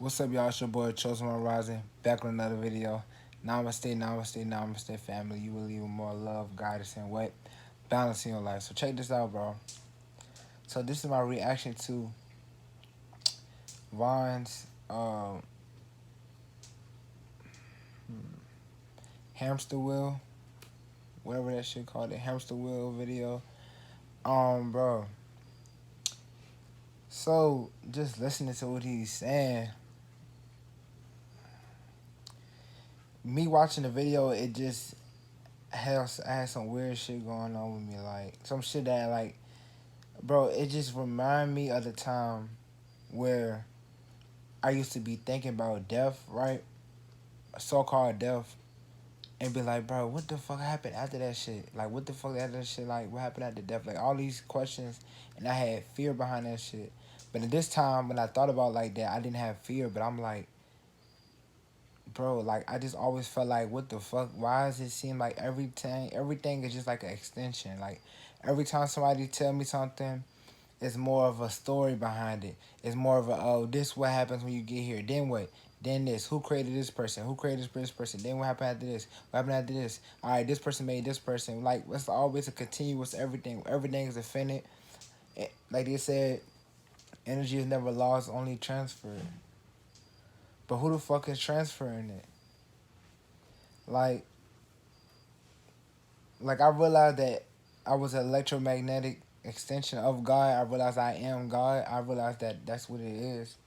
What's up, y'all? It's your boy Chosen One Rising, back with another video. Namaste, namaste, namaste, family. You will leave with more love, guidance, and what? Balancing your life. So check this out, bro. So this is my reaction to Vaughn's hamster wheel, whatever that shit called, the hamster wheel video. Bro. So just listening to what he's saying, me watching the video, it just had some weird shit going on with me, like some shit that bro, it just remind me of the time where I used to be thinking about death, right? So-called death, and be like, bro, what the fuck happened after that shit? Like, what the fuck after that shit? Like, what happened after death? Like, all these questions, and I had fear behind that shit. But at this time, when I thought about like that, I didn't have fear, but I'm like, bro, like, I just always felt like, what the fuck? Why does it seem like everything is just like an extension? Like, every time somebody tell me something, it's more of a story behind it. It's more of a, oh, this what happens when you get here. Then what? Then this. Who created this person? Who created this person? Then what happened after this? What happened after this? All right, this person made this person. Like, it's always a continuous everything. Everything is infinite. Like they said, energy is never lost, only transferred. But who the fuck is transferring it? Like, I realized that I was an electromagnetic extension of God. I realized I am God. I realized that that's what it is.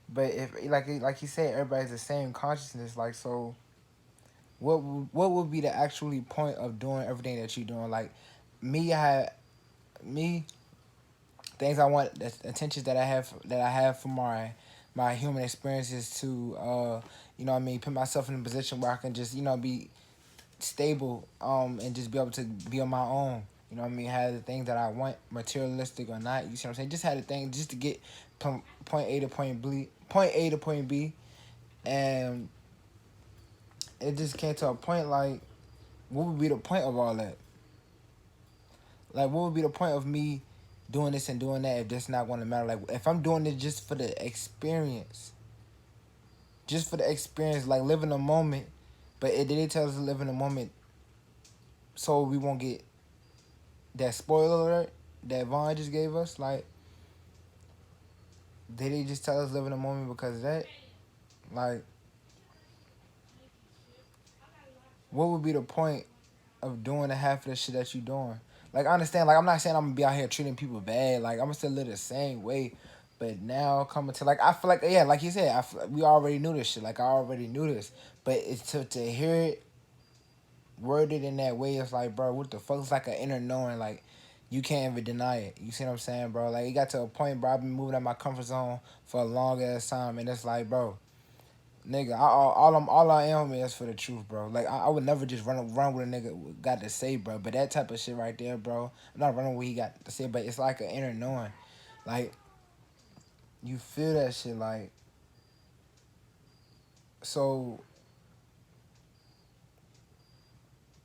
But if like he said, everybody's the same consciousness. Like, so what would be the actually point of doing everything that you're doing? Like me, me things I want, the intentions that I have for my human experiences to you know what I mean, put myself in a position where I can just, you know, be stable and just be able to be on my own. You know what I mean? Have the things that I want, materialistic or not. You see what I'm saying? Just had the thing just to get from point A to point A to point B, and it just came to a point like, what would be the point of all that? Like, what would be the point of me doing this and doing that if that's not going to matter? Like, if I'm doing it just for the experience, like living a moment, but it did tell us to live in a moment so we won't get that spoiler alert that Vaughn just gave us. Like, did he just tell us live in a moment because of that? Like, what would be the point of doing the half of the shit that you doing? Like, I understand, like, I'm not saying I'm gonna be out here treating people bad. Like, I'm gonna still live the same way. But now coming to, like, I feel like, yeah, like you said, we already knew this shit. Like, I already knew this. But it's to hear it worded in that way, it's like, bro, what the fuck? It's like an inner knowing, like, you can't even deny it. You see what I'm saying, bro? Like, it got to a point, bro, I've been moving out my comfort zone for a long ass time, and it's like, bro, nigga, all I am is for the truth, bro. Like, I would never just run with a nigga got to say, bro. But that type of shit right there, bro, I'm not running what he got to say, but it's like an inner knowing. Like, you feel that shit, like, so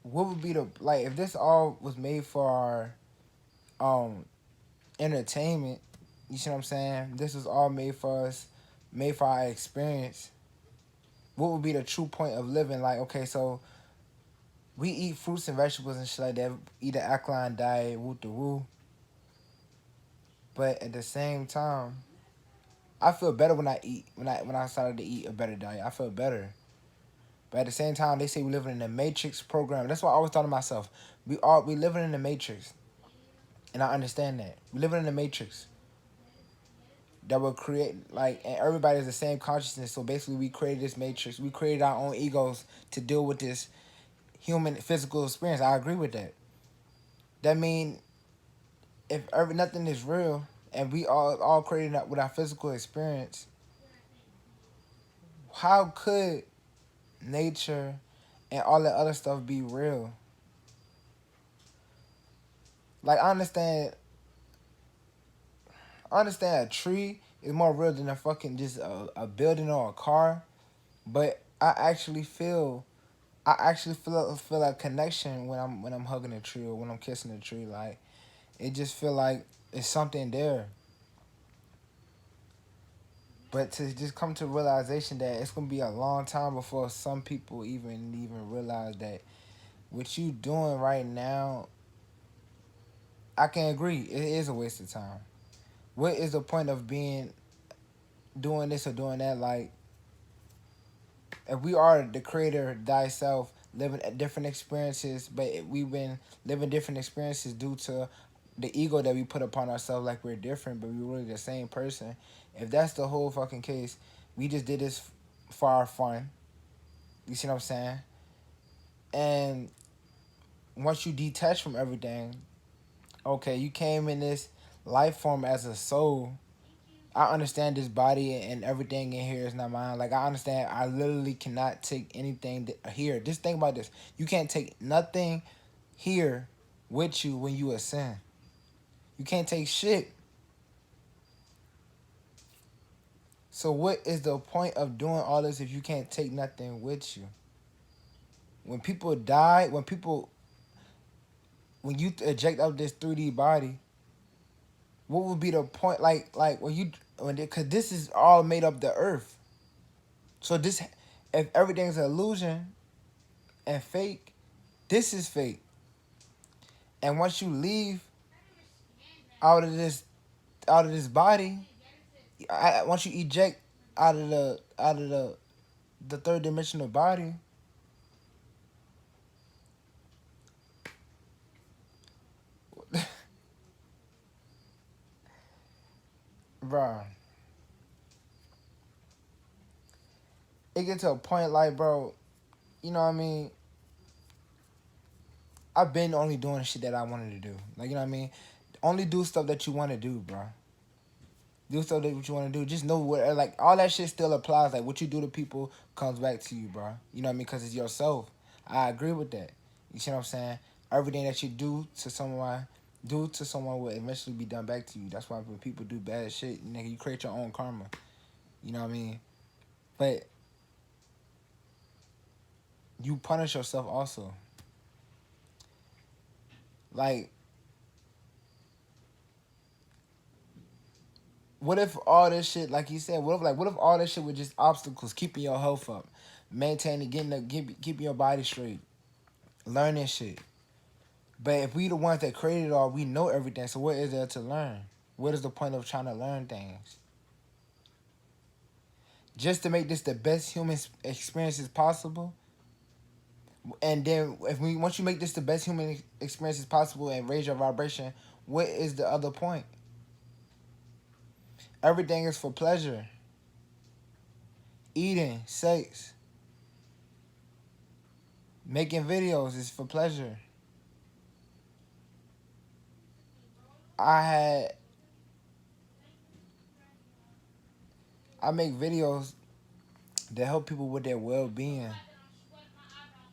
what would be the, like, if this all was made for our entertainment, you see what I'm saying? This was all made for us, made for our experience. What would be the true point of living? Like, okay, so we eat fruits and vegetables and shit like that, eat an alkaline diet, woo the woo. But at the same time, I feel better when I eat, when I started to eat a better diet. I feel better. But at the same time, they say we living in a matrix program. That's why I always thought to myself, we living in the matrix. And I understand that. We living in the matrix that will create, like, and everybody's the same consciousness. So basically, we created this matrix. We created our own egos to deal with this human physical experience. I agree with that. That mean, if nothing is real and we all created that with our physical experience, how could nature and all that other stuff be real? Like, I understand a tree is more real than a fucking just a building or a car, but I actually feel a connection when I'm hugging a tree or when I'm kissing a tree. Like, it just feel like it's something there. But to just come to realization that it's gonna be a long time before some people even realize that what you doing right now, I can agree, it is a waste of time. What is the point of being doing this or doing that? Like, if we are the creator thyself, living different experiences, but we've been living different experiences due to the ego that we put upon ourselves, like we're different, but we're really the same person. If that's the whole fucking case, we just did this for our fun. You see what I'm saying? And once you detach from everything, okay, you came in this life form as a soul. I understand this body and everything in here is not mine. Like, I understand I literally cannot take anything here. Just think about this. You can't take nothing here with you when you ascend. You can't take shit. So what is the point of doing all this if you can't take nothing with you? When people die, when you eject out this 3D body, what would be the point? Like cause this is all made up the earth. So this, if everything's an illusion and fake, this is fake. And once you leave out of this body, once you eject out of the third dimensional body, bro, it get to a point like, bro, you know what I mean? I've been only doing shit that I wanted to do. Like, you know what I mean? Only do stuff that you want to do, bro. Do stuff that what you want to do. Just know what, like, all that shit still applies. Like, what you do to people comes back to you, bro. You know what I mean? Because it's yourself. I agree with that. You see what I'm saying? Everything that you do to someone will eventually be done back to you. That's why when people do bad shit, nigga, you create your own karma. You know what I mean? But you punish yourself also. Like, what if all this shit, like you said, what if all this shit was just obstacles, keeping your health up, maintaining, keeping your body straight, learning shit. But if we the ones that created it all, we know everything. So what is there to learn? What is the point of trying to learn things? Just to make this the best human experiences possible. And then once you make this the best human experiences possible and raise your vibration, what is the other point? Everything is for pleasure. Eating, sex, making videos is for pleasure. I had I make videos that help people with their well being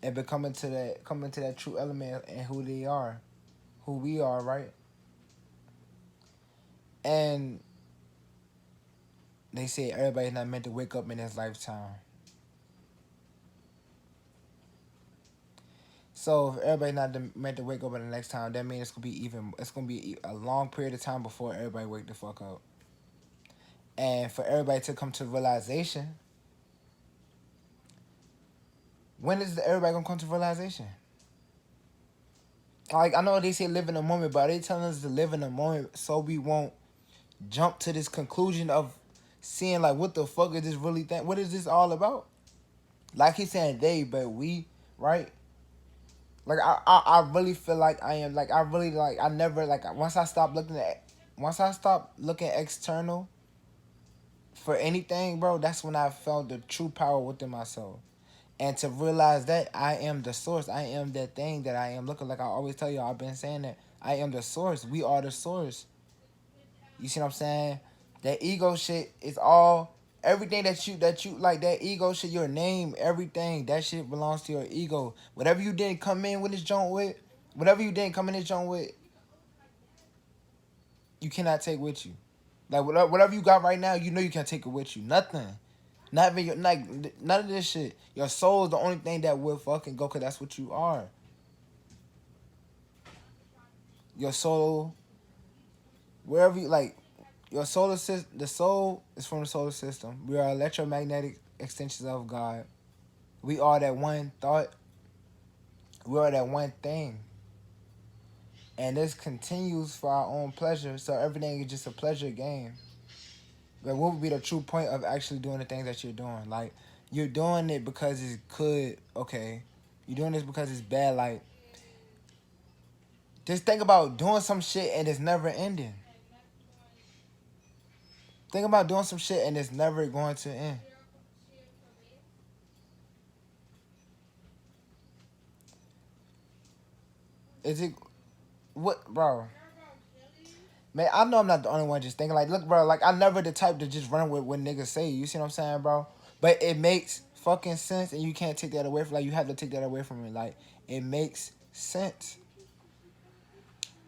and coming to that true element and who they are, who we are, right? And they say everybody's not meant to wake up in this lifetime. So if everybody's not meant to wake up in the next time, that means it's gonna be a long period of time before everybody wake the fuck up. And for everybody to come to realization, when is everybody gonna come to realization? Like, I know they say live in the moment, but they telling us to live in the moment so we won't jump to this conclusion of seeing like what the fuck is this really thing? What is this all about? Like he's saying they, but we, right? Like I really feel like I am like I really like I never like once I stop looking external for anything, bro, that's when I felt the true power within myself. And to realize that I am the source, I am that thing that I am. Looking like I always tell you, I've been saying that I am the source. We are the source. You see what I'm saying? That ego shit is all everything that you like. That ego shit, your name, everything that shit belongs to your ego. Whatever you didn't come in with this joint with, whatever you didn't come in this joint with, you cannot take with you. Like whatever you got right now, you know you can't take it with you. Nothing. Not even your like none of this shit. Your soul is the only thing that will fucking go, cause that's what you are. Your soul, wherever you like. Your solar system, the soul is from the solar system. We are electromagnetic extensions of God. We are that one thought. We are that one thing. And this continues for our own pleasure. So everything is just a pleasure game. But what would be the true point of actually doing the things that you're doing? Like, you're doing it because it's good, okay. You're doing this because it's bad. Like, just think about doing some shit and it's never ending. Think about doing some shit and it's never going to end. Is it what, bro? Man, I know I'm not the only one just thinking like, look, bro, like I never the type to just run with what niggas say. You see what I'm saying, bro? But it makes fucking sense, and you can't take that away from. Like you have to take that away from me. Like it makes sense,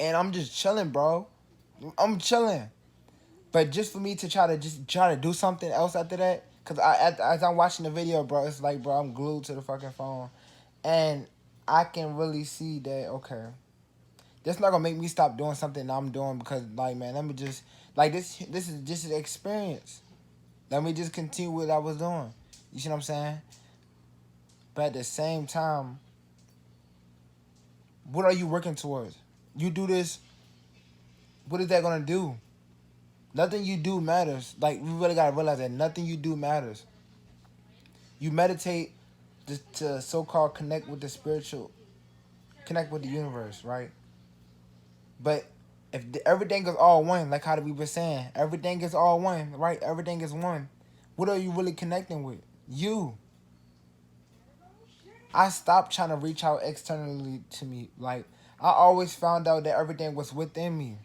and I'm just chilling, bro. I'm chilling, but just for me to try to do something else after that, cause as I'm watching the video, bro, it's like, bro, I'm glued to the fucking phone, and I can really see that. Okay, that's not gonna make me stop doing something I'm doing because, like, man, let me just like this. This is just an experience. Let me just continue what I was doing. You see what I'm saying? But at the same time, what are you working towards? You do this. What is that gonna do? Nothing you do matters. Like we really gotta realize that nothing you do matters. You meditate to so-called connect with the spiritual, connect with the universe, right? But if everything is all one, like how we were saying, everything is all one, right? Everything is one. What are you really connecting with? You. I stopped trying to reach out externally to me. Like I always found out that everything was within me,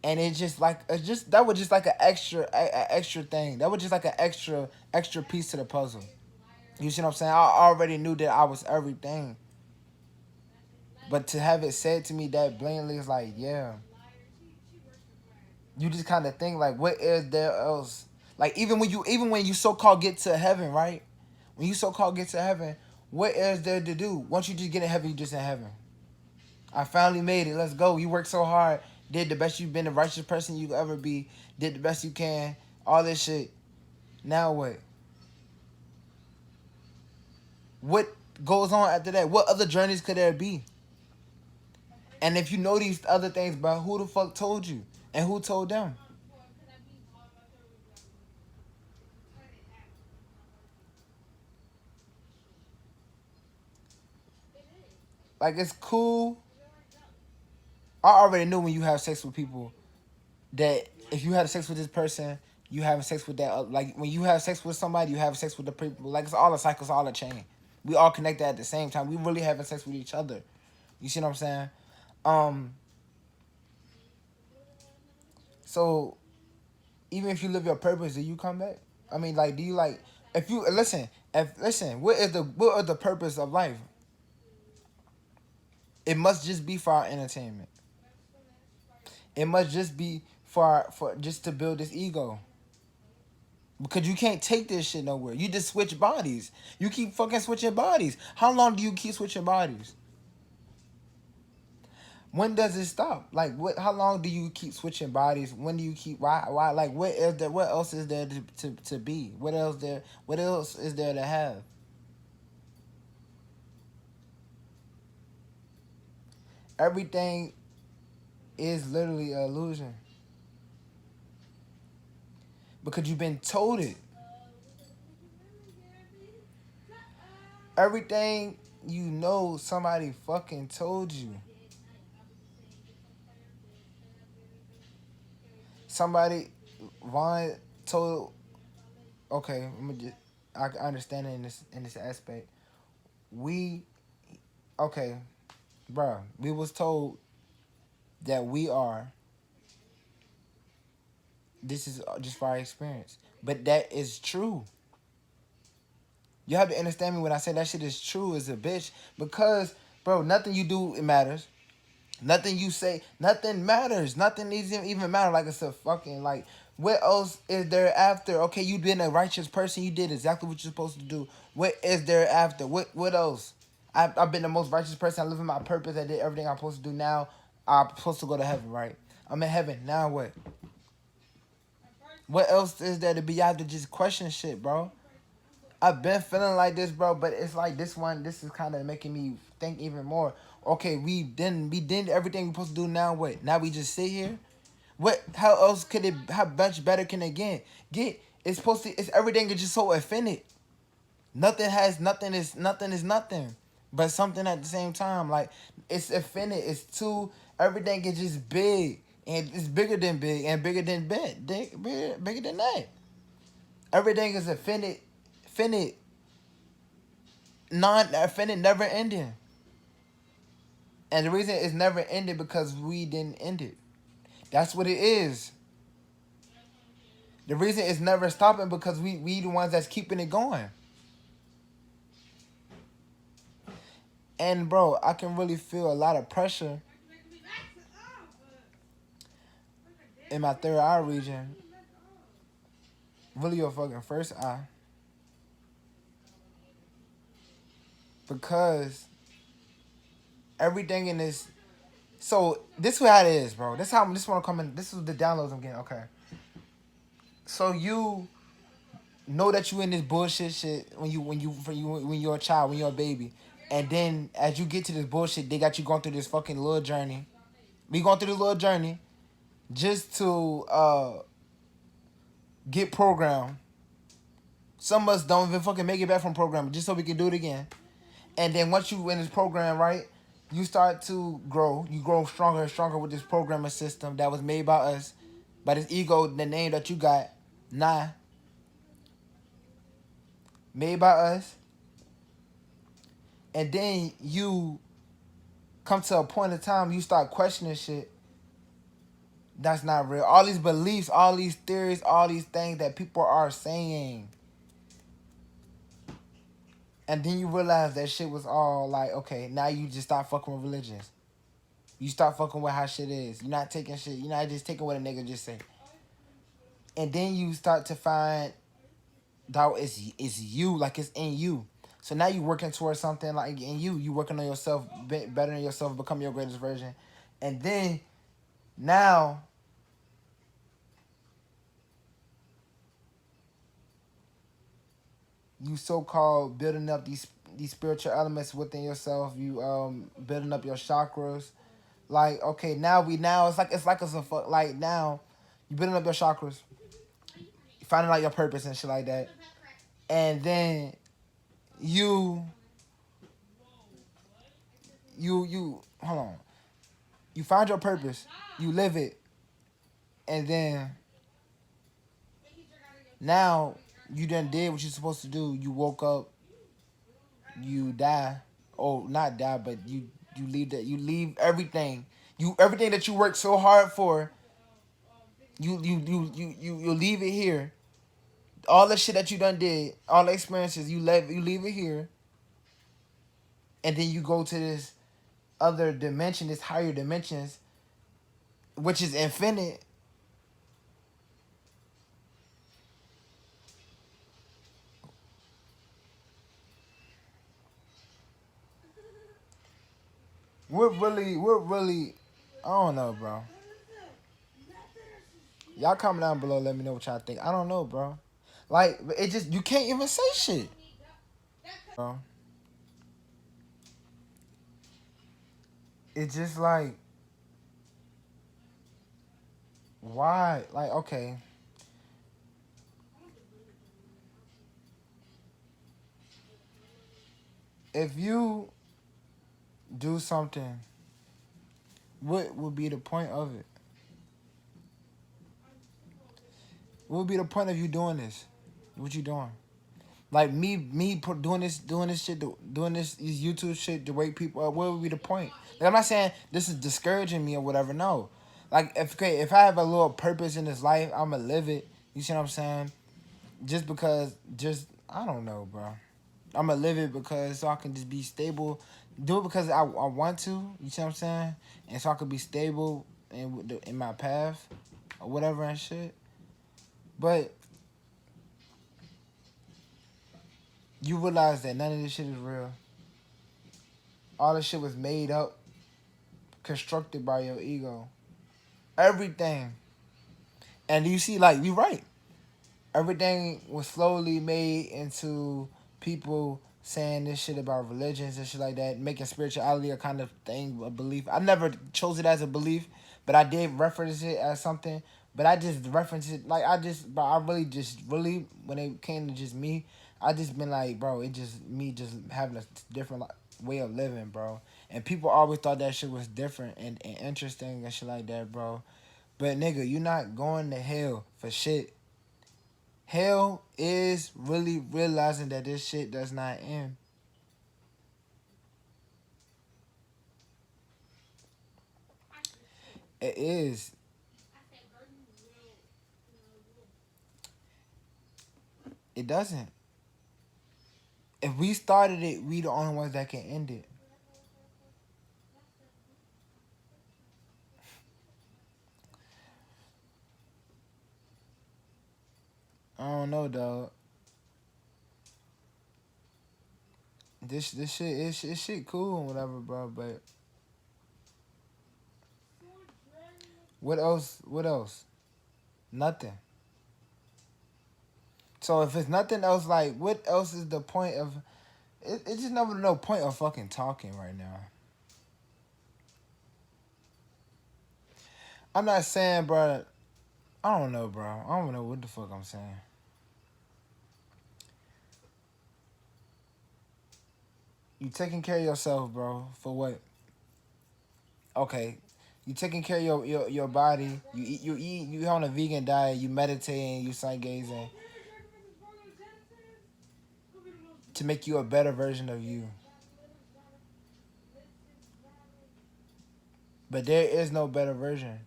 and it's just that was just like an extra thing. That was just like an extra piece to the puzzle. You see what I'm saying? I already knew that I was everything, but to have it said to me that blatantly is like, yeah. You just kind of think like, what is there else? Like even when you so called get to heaven, right? When you so called get to heaven, what is there to do? Once you just get in heaven, you just in heaven. I finally made it. Let's go. You worked so hard, did the best. You've been the righteous person you could ever be. Did the best you can. All this shit. Now what? What goes on after that? What other journeys could there be? And if you know these other things, bro, who the fuck told you? And who told them? Like it's cool. I already knew when you have sex with people that if you had sex with this person, you having sex with that. Like when you have sex with somebody, you have sex with the people. Like it's all a cycle, it's all a chain. We all connected at the same time. We really having sex with each other. You see what I'm saying? Um. So even if you live your purpose, do you come back? I mean, like, do you like? If you listen, if listen, what are the purpose of life? It must just be for our entertainment. It must just be for just to build this ego. Because you can't take this shit nowhere. You just switch bodies. You keep fucking switching bodies. How long do you keep switching bodies? When does it stop? Like what? How long do you keep switching bodies? When do you keep? Why? Like what is there? What else is there to be? What else there? What else is there to have? Everything is literally an illusion because you've been told it. Everything you know, somebody fucking told you. Somebody, Vaughn told. Okay, let me just. I understand it in this aspect. We okay, bro. We was told that we are. This is just for our experience, but that is true. You have to understand me when I say that shit is true as a bitch because, bro, nothing you do it matters. Nothing you say, nothing matters. Nothing even matter. Like it's a fucking like. What else is there after? Okay, you been a righteous person. You did exactly what you're supposed to do. What is there after? What else? I've been the most righteous person. I live in my purpose. I did everything I'm supposed to do. Now I'm supposed to go to heaven, right? I'm in heaven. Now what? What else is there to be? You have to just question shit, bro. I've been feeling like this, bro, but it's like this one. This is kind of making me think even more. Okay, we did everything we supposed to do. Now what? Now we just sit here. What? How else could it? How much better can it get? It's supposed to. It's everything is just so infinite. Nothing is nothing, but something at the same time. Like it's infinite. It's too. Everything is just big, and it's bigger than big, and bigger than bigger than that. Everything is infinite, non-infinite, never ending. And the reason it's never ended because we didn't end it. That's what it is. The reason it's never stopping because we the ones that's keeping it going. And bro, I can really feel a lot of pressure in my third eye region. Really your fucking first eye. Because everything in this, so this is how it is, bro. This wanna come in. This is the downloads I'm getting. Okay. So you know that you in this bullshit shit when you're a child, when you're a baby. And then as you get to this bullshit, they got you going through this fucking little journey. We going through this little journey just to get programmed. Some of us don't even fucking make it back from programming just so we can do it again. And then once you in this program, right, you start to grow. You grow stronger and stronger with this programming system that was made by us, by this ego, the name that you got, nah, made by us. And then you come to a point in time you start questioning shit that's not real. All these beliefs, all these theories, all these things that people are saying. And then you realize that shit was all like, okay, now you just start fucking with religions. You start fucking with how shit is. You're not taking shit. You're not just taking what a nigga just say. And then you start to find that it's you, like it's in you. So now you working towards something like in you. You working on yourself, bettering yourself, become your greatest version. And then now you so-called building up these spiritual elements within yourself. You building up your chakras. Like, okay, now it's like now you building up your chakras, finding out your purpose and shit like that. And then you you hold on. You find your purpose, you live it, and then now you done did what you're supposed to do. You woke up, you die. Oh, not die, but you leave everything. Everything that you worked so hard for, you leave it here. All the shit that you done did, all the experiences, you leave it here. And then you go to this other dimension, this higher dimensions, which is infinite. We're really, I don't know, bro. Y'all comment down below, let me know what y'all think. I don't know, bro. Like, it just, you can't even say shit. Bro. It's just like, why? Like, okay. If you do something, what would be the point of it? What would be the point of you doing this? What you doing? Like doing this shit, doing this YouTube shit to wake people up. What would be the point? Like, I'm not saying this is discouraging me or whatever. No, like if I have a little purpose in this life, I'ma live it. You see what I'm saying? Just I don't know, bro. I'ma live it because so I can just be stable. Do it because I want to. You see what I'm saying? And so I could be stable in my path or whatever and shit. But you realize that none of this shit is real. All this shit was made up, constructed by your ego. Everything. And you see, like, you right. Everything was slowly made into people saying this shit about religions and shit like that, making spirituality a kind of thing, a belief. I never chose it as a belief, but I did reference it as something. But I just reference it like but I really just really when it came to just me, I just been like, bro, it just me just having a different way of living, bro. And people always thought that shit was different and interesting and shit like that, bro. But nigga, you not going to hell for shit. Hell is really realizing that this shit does not end. It is. It doesn't. If we started it, we the only ones that can end it. I don't know, dog. This shit is shit cool and whatever, bro. But what else? What else? Nothing. So if it's nothing else, like what else is the point of? It's just never no point of fucking talking right now. I'm not saying, bro. I don't know, bro. I don't know what the fuck I'm saying. You taking care of yourself, bro. For what? Okay. You taking care of your body. You on a vegan diet. You meditating. You sight gazing to make you a better version of you. But there is no better version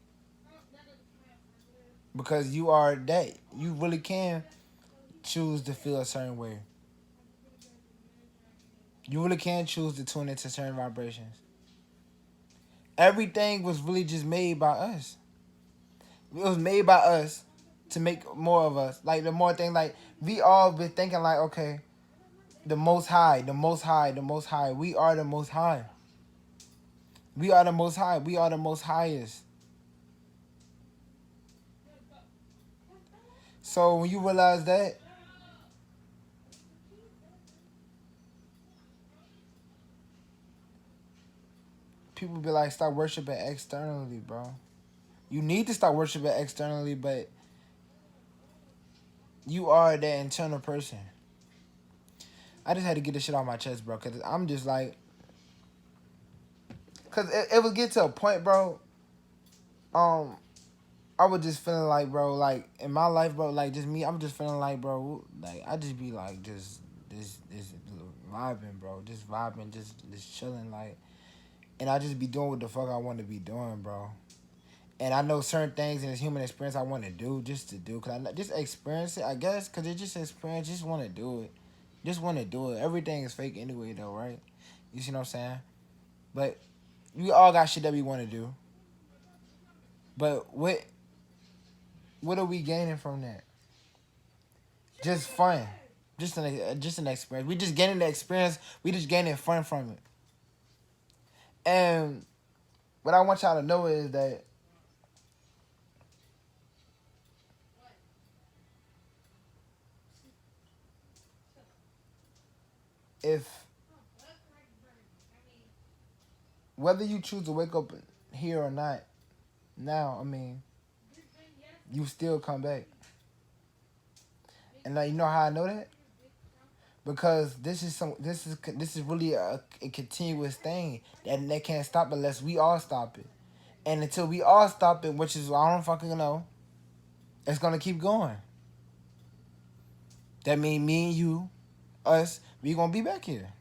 because you are that. You really can choose to feel a certain way. You really can choose to tune into certain vibrations. Everything was really just made by us. It was made by us to make more of us. Like the more thing, like we all been thinking, like okay, the most high, the most high, the most high. We are the most high. We are the most high. We are the most highest. So when you realize that, people be like, stop worshiping externally, bro. You need to stop worshiping externally, but you are that internal person. I just had to get this shit off my chest, bro, because I'm just like, because it would get to a point, bro, um, I was just feeling like, bro, like, in my life, bro, like, just me, I'm just feeling like, bro, like, I just be like, just, this vibing, bro, just vibing, just chilling, like, and I just be doing what the fuck I want to be doing, bro. And I know certain things in this human experience I want to do just to do. Because I just experience it, I guess. Because it's just experience. Just want to do it. Just want to do it. Everything is fake anyway, though, right? You see what I'm saying? But we all got shit that we want to do. But what are we gaining from that? Just fun. Just an experience. We just gaining the experience. We just gaining fun from it. And what I want y'all to know is that if whether you choose to wake up here or not, now, I mean, you still come back. And now you know how I know that? Because this is really a continuous thing that can't stop unless we all stop it. And until we all stop it, which is I don't fucking know, it's gonna keep going. That means me and you, us, we gonna be back here.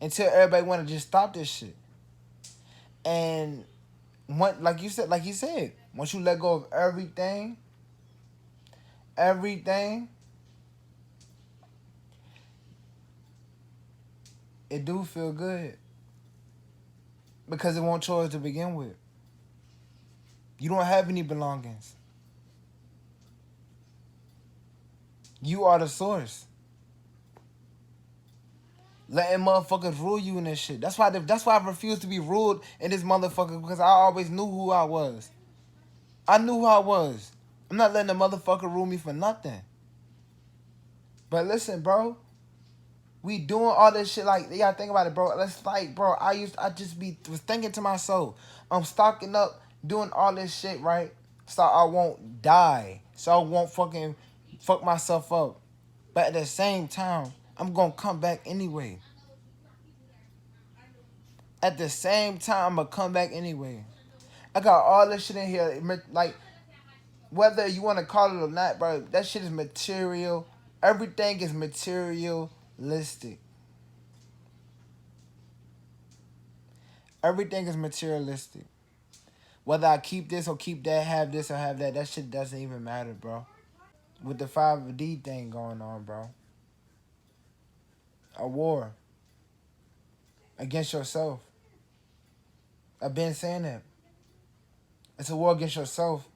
Until everybody wanna just stop this shit. And like you said, once you let go of everything, it do feel good. Because it won't yours to begin with. You don't have any belongings. You are the source. Letting motherfuckers rule you in this shit. That's why I refuse to be ruled in this motherfucker because I always knew who I was. I knew who I was. I'm not letting a motherfucker rule me for nothing. But listen, bro. We doing all this shit like you gotta think about it, bro. Let's like, bro. I just was thinking to myself, I'm stocking up, doing all this shit, right? So I won't die. So I won't fucking fuck myself up. But at the same time, I'm gonna come back anyway. At the same time, I'm gonna come back anyway. I got all this shit in here, like whether you want to call it or not, bro. That shit is material. Everything is materialistic. Everything is materialistic. Whether I keep this or keep that, have this or have that shit doesn't even matter, bro. With the 5D thing going on, bro. A war against yourself. I've been saying that. It's a war against yourself.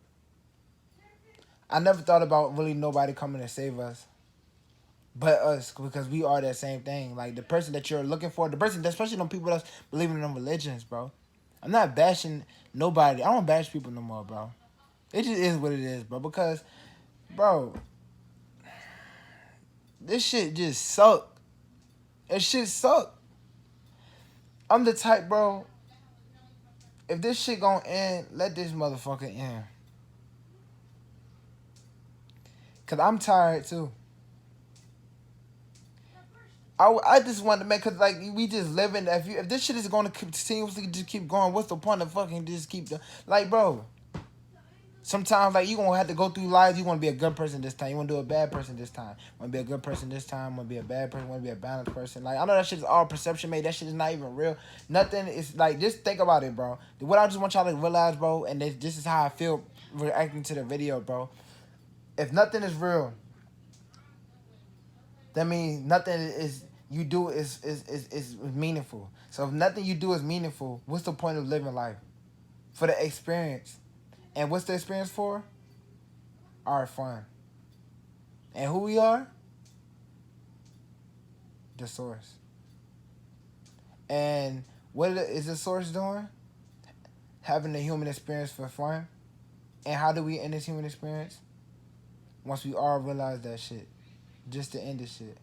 I never thought about really nobody coming to save us. But us, because we are that same thing. Like the person that you're looking for, the person, especially them people that's believing in them religions, bro. I'm not bashing nobody. I don't bash people no more, bro. It just is what it is, bro. Because, bro, this shit just suck. It shit suck. I'm the type, bro. If this shit gonna end, let this motherfucker end. Cause I'm tired too. I just want to make, cause like we just living. If this shit is gonna continuously just keep going, what's the point of fucking just keep like, bro? Sometimes like you gonna have to go through life. You want to be a good person this time. You want to do a bad person this time. Want to be a good person this time. Want to be a bad person. Want to be a balanced person. Like I know that shit is all perception made. That shit is not even real. Nothing is like, just think about it, bro. What I just want y'all to realize, bro, and this is how I feel reacting to the video, bro. If nothing is real, that means nothing is you do is meaningful. So if nothing you do is meaningful, what's the point of living life? For the experience. And what's the experience for? Our fun. And who we are? The source. And what is the source doing? Having the human experience for fun. And how do we end this human experience? Once we all realize that shit. Just to end this shit.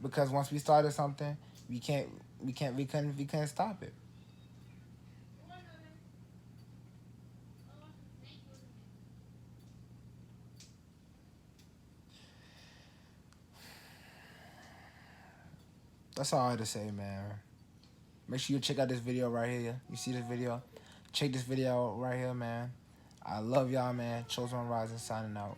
Because once we started something, we couldn't stop it. That's all I had to say, man. Make sure you check out this video right here. You see this video? Check this video out right here, man. I love y'all, man. Chosen Rising signing out.